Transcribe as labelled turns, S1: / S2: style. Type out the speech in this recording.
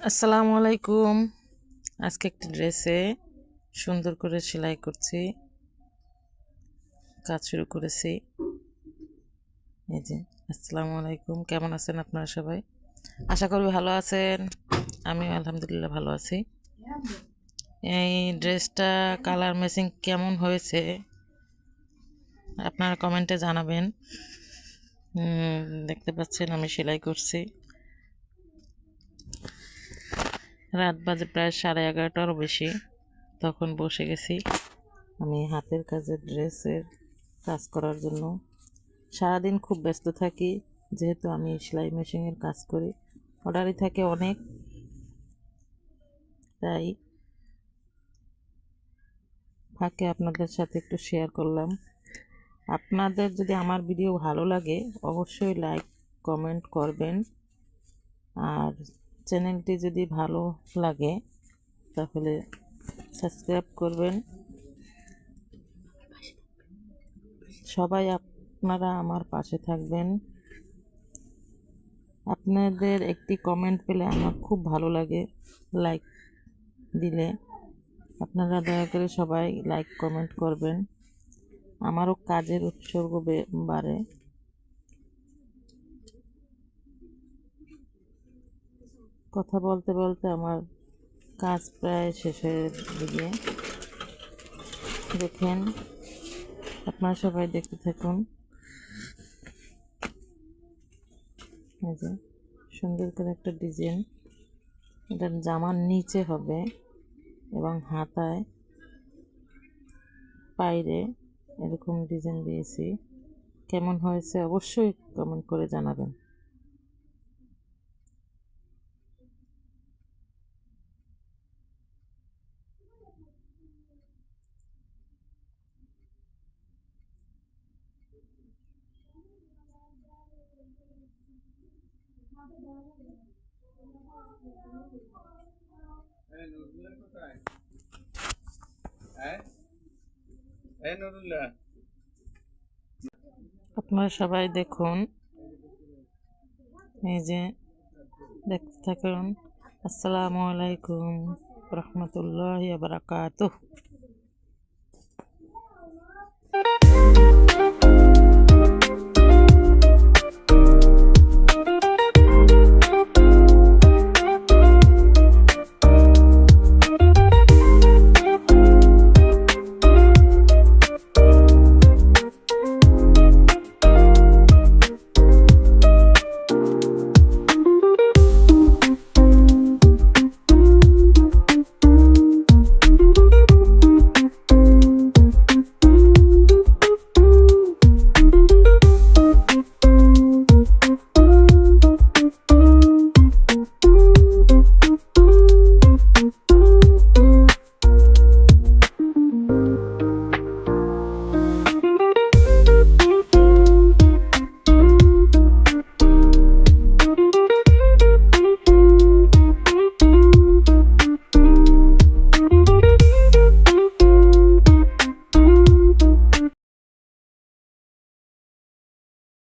S1: আসসালামু আলাইকুম। আজকে একটি ড্রেসে সুন্দর করে সেলাই করছি, কাজ শুরু করেছি। এই যে আসসালামু আলাইকুম, কেমন আছেন আপনারা সবাই? আশা করি ভালো আছেন। আমিও আলহামদুলিল্লাহ ভালো আছি। এই ড্রেসটা কালার ম্যাচিং কেমন হয়েছে আপনারা কমেন্টে জানাবেন। দেখতে পাচ্ছেন আমি সেলাই করছি। রাত বাজে প্রায় 11:30টারও বেশি। তখন বসে গেছি আমি হাতের কাজের ড্রেসের কাজ করার জন্য। সারাদিন খুব ব্যস্ত থাকি, যেহেতু আমি সেলাই মেশিনের কাজ করি, অর্ডারই থাকে অনেক, তাই ফাঁকে আপনাদের সাথে একটু শেয়ার করলাম। আপনাদের যদি আমার ভিডিও ভালো লাগে অবশ্যই লাইক কমেন্ট করবেন, আর চ্যানেলটি যদি ভালো লাগে তাহলে সাবস্ক্রাইব করবেন। সবাই আপনারা আমার পাশে থাকবেন। আপনাদের একটি কমেন্ট পেলে আমার খুব ভালো লাগে, লাইক দিলে। আপনারা দয়া করে সবাই লাইক কমেন্ট করবেন, আমারও কাজের উৎসর্গ বাড়ে। কথা বলতে বলতে আমার কাজ প্রায় শেষের দিকে। দেখেন, আপনারা সবাই দেখতে থাকুন। এই যে সুন্দর করে একটা ডিজাইন, এটা জামার নিচে হবে এবং হাতায় পাইরে এরকম ডিজাইন দিয়েছি। কেমন হয়েছে অবশ্যই কমেন্ট করে জানাবেন। আপনারা সবাই দেখুন, এই যে দেখতে থাকুন। আসসালামু আলাইকুম রহমতুল্লাহি ওয়া বারাকাতুহু।